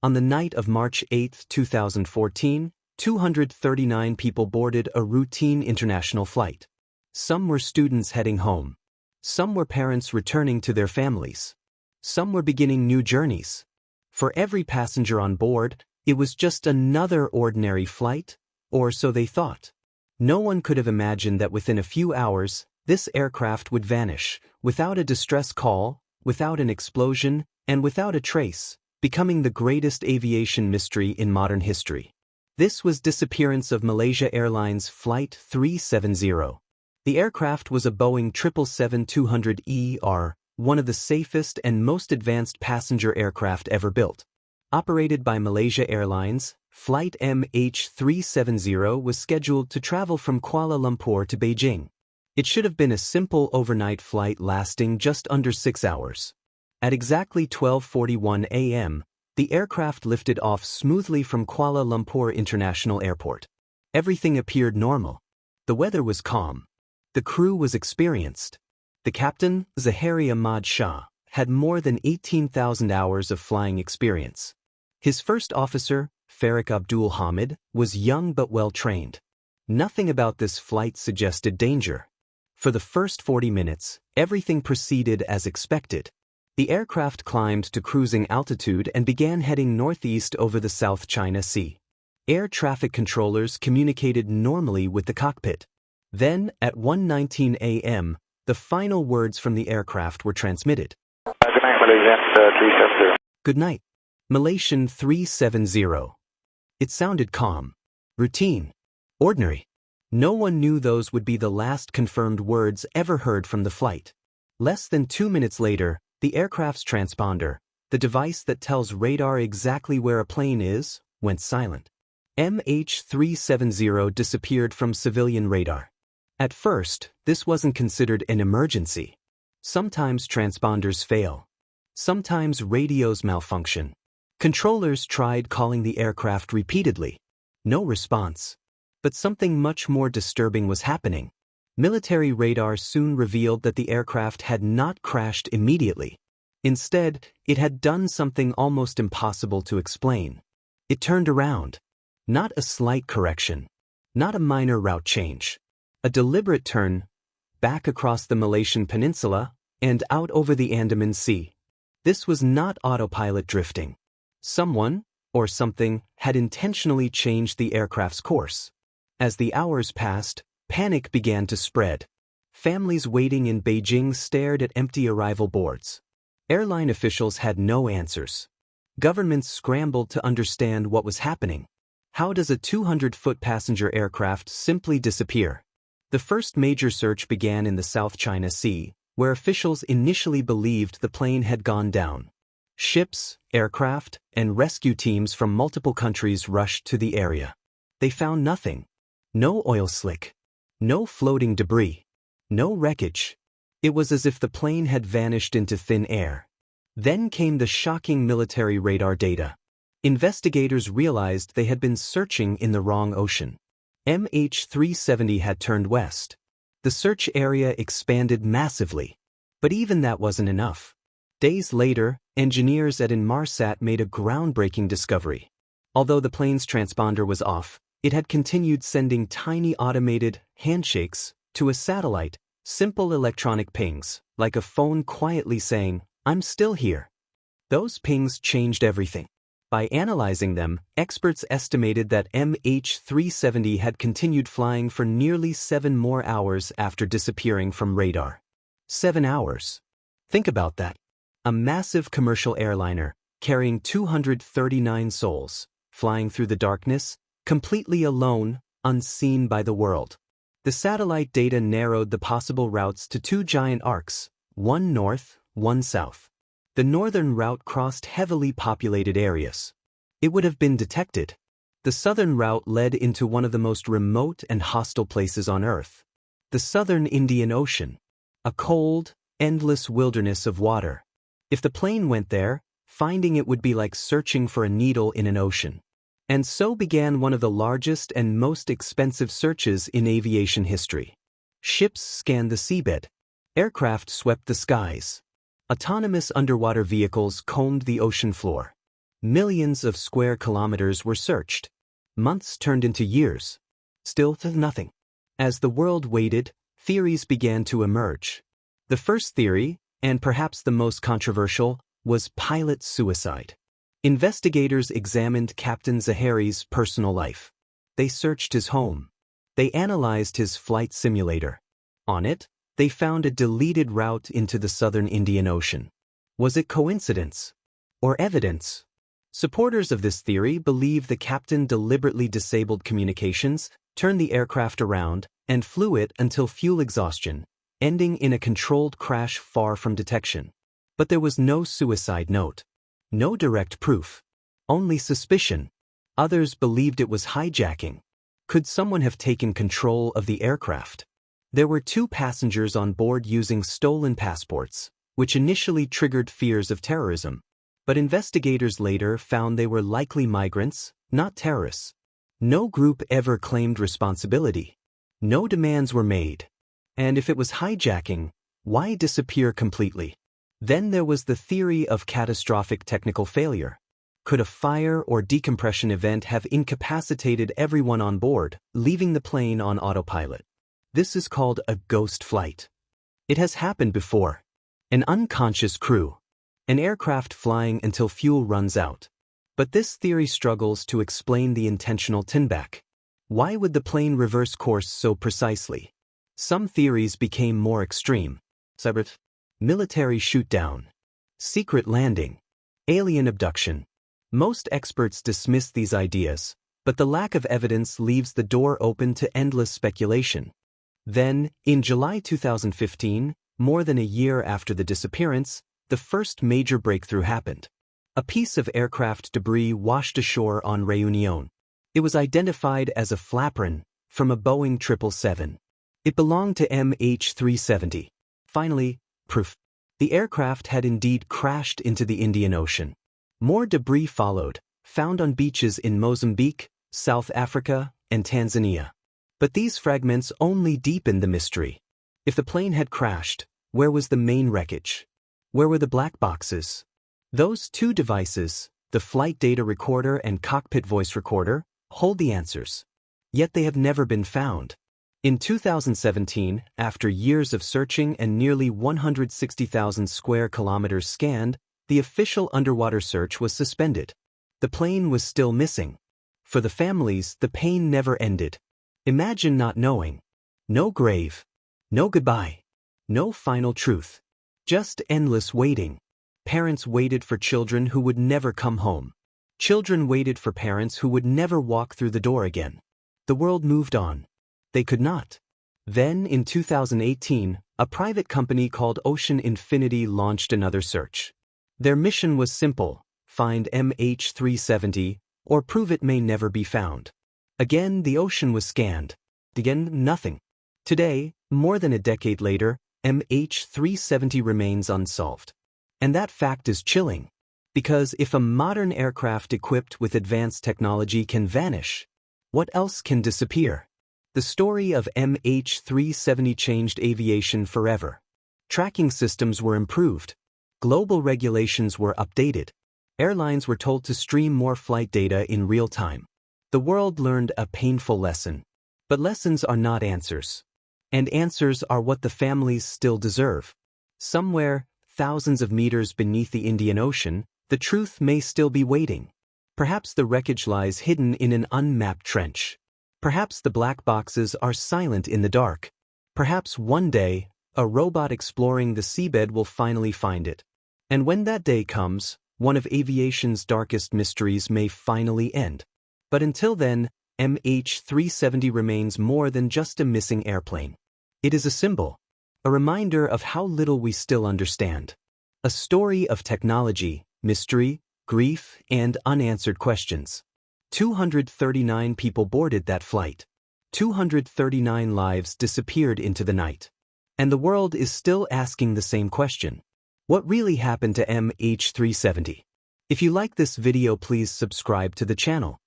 On the night of March 8, 2014, 239 people boarded a routine international flight. Some were students heading home. Some were parents returning to their families. Some were beginning new journeys. For every passenger on board, it was just another ordinary flight, or so they thought. No one could have imagined that within a few hours, this aircraft would vanish, without a distress call, without an explosion, and without a trace, becoming the greatest aviation mystery in modern history. This was disappearance of Malaysia Airlines Flight 370. The aircraft was a Boeing 777-200ER, one of the safest and most advanced passenger aircraft ever built. Operated by Malaysia Airlines, Flight MH370 was scheduled to travel from Kuala Lumpur to Beijing. It should have been a simple overnight flight lasting just under 6 hours. At exactly 12:41 a.m., the aircraft lifted off smoothly from Kuala Lumpur International Airport. Everything appeared normal. The weather was calm. The crew was experienced. The captain, Zahari Ahmad Shah, had more than 18,000 hours of flying experience. His first officer, Farik Abdul Hamid, was young but well-trained. Nothing about this flight suggested danger. For the first 40 minutes, everything proceeded as expected. The aircraft climbed to cruising altitude and began heading northeast over the South China Sea. Air traffic controllers communicated normally with the cockpit. Then, at 1:19 a.m., the final words from the aircraft were transmitted. Good night, Malaysian 370. Good night, Malaysian 370. It sounded calm, routine, ordinary. No one knew those would be the last confirmed words ever heard from the flight. Less than 2 minutes later, the aircraft's transponder, the device that tells radar exactly where a plane is, went silent. MH370 disappeared from civilian radar. At first, this wasn't considered an emergency. Sometimes transponders fail. Sometimes radios malfunction. Controllers tried calling the aircraft repeatedly. No response. But something much more disturbing was happening. Military radar soon revealed that the aircraft had not crashed immediately. Instead, it had done something almost impossible to explain. It turned around. Not a slight correction. Not a minor route change. A deliberate turn, back across the Malaysian peninsula, and out over the Andaman Sea. This was not autopilot drifting. Someone, or something, had intentionally changed the aircraft's course. As the hours passed, panic began to spread. Families waiting in Beijing stared at empty arrival boards. Airline officials had no answers. Governments scrambled to understand what was happening. How does a 200-foot passenger aircraft simply disappear? The first major search began in the South China Sea, where officials initially believed the plane had gone down. Ships, aircraft, and rescue teams from multiple countries rushed to the area. They found nothing. No oil slick. No floating debris. No wreckage. It was as if the plane had vanished into thin air. Then came the shocking military radar data. Investigators realized they had been searching in the wrong ocean. MH370 had turned west. The search area expanded massively. But even that wasn't enough. Days later, engineers at Inmarsat made a groundbreaking discovery. Although the plane's transponder was off, it had continued sending tiny automated handshakes to a satellite, simple electronic pings, like a phone quietly saying, "I'm still here." Those pings changed everything. By analyzing them, experts estimated that MH370 had continued flying for nearly 7 more hours after disappearing from radar. 7 hours. Think about that. A massive commercial airliner, carrying 239 souls, flying through the darkness, completely alone, unseen by the world. The satellite data narrowed the possible routes to 2 giant arcs, one north, one south. The northern route crossed heavily populated areas. It would have been detected. The southern route led into one of the most remote and hostile places on Earth. The southern Indian Ocean. A cold, endless wilderness of water. If the plane went there, finding it would be like searching for a needle in an ocean. And so began one of the largest and most expensive searches in aviation history. Ships scanned the seabed. Aircraft swept the skies. Autonomous underwater vehicles combed the ocean floor. Millions of square kilometers were searched. Months turned into years. Still nothing. As the world waited, theories began to emerge. The first theory, and perhaps the most controversial, was pilot suicide. Investigators examined Captain Zahari's personal life. They searched his home. They analyzed his flight simulator. On it, they found a deleted route into the southern Indian Ocean. Was it coincidence? Or evidence? Supporters of this theory believe the captain deliberately disabled communications, turned the aircraft around, and flew it until fuel exhaustion, ending in a controlled crash far from detection. But there was no suicide note. No direct proof. Only suspicion. Others believed it was hijacking. Could someone have taken control of the aircraft? There were 2 passengers on board using stolen passports, which initially triggered fears of terrorism. But investigators later found they were likely migrants, not terrorists. No group ever claimed responsibility. No demands were made. And if it was hijacking, why disappear completely? Then there was the theory of catastrophic technical failure. Could a fire or decompression event have incapacitated everyone on board, leaving the plane on autopilot? This is called a ghost flight. It has happened before. An unconscious crew. An aircraft flying until fuel runs out. But this theory struggles to explain the intentional turnback. Why would the plane reverse course so precisely? Some theories became more extreme. Military shootdown. Secret landing. Alien abduction. Most experts dismiss these ideas, but the lack of evidence leaves the door open to endless speculation. Then, in July 2015, more than a year after the disappearance, the first major breakthrough happened. A piece of aircraft debris washed ashore on Réunion. It was identified as a flaperon from a Boeing 777. It belonged to MH370. Finally, proof. The aircraft had indeed crashed into the Indian Ocean. More debris followed, found on beaches in Mozambique, South Africa, and Tanzania. But these fragments only deepened the mystery. If the plane had crashed, where was the main wreckage? Where were the black boxes? Those 2 devices, the flight data recorder and cockpit voice recorder, hold the answers. Yet they have never been found. In 2017, after years of searching and nearly 160,000 square kilometers scanned, the official underwater search was suspended. The plane was still missing. For the families, the pain never ended. Imagine not knowing. No grave. No goodbye. No final truth. Just endless waiting. Parents waited for children who would never come home. Children waited for parents who would never walk through the door again. The world moved on. They could not. Then, in 2018, a private company called Ocean Infinity launched another search. Their mission was simple: find MH370, or prove it may never be found. Again, the ocean was scanned. Again, nothing. Today, more than a decade later, MH370 remains unsolved. And that fact is chilling. Because if a modern aircraft equipped with advanced technology can vanish, what else can disappear? The story of MH370 changed aviation forever. Tracking systems were improved. Global regulations were updated. Airlines were told to stream more flight data in real time. The world learned a painful lesson. But lessons are not answers. And answers are what the families still deserve. Somewhere, thousands of meters beneath the Indian Ocean, the truth may still be waiting. Perhaps the wreckage lies hidden in an unmapped trench. Perhaps the black boxes are silent in the dark. Perhaps one day, a robot exploring the seabed will finally find it. And when that day comes, one of aviation's darkest mysteries may finally end. But until then, MH370 remains more than just a missing airplane. It is a symbol, a reminder of how little we still understand. A story of technology, mystery, grief, and unanswered questions. 239 people boarded that flight. 239 lives disappeared into the night. And the world is still asking the same question. What really happened to MH370? If you like this video, please subscribe to the channel.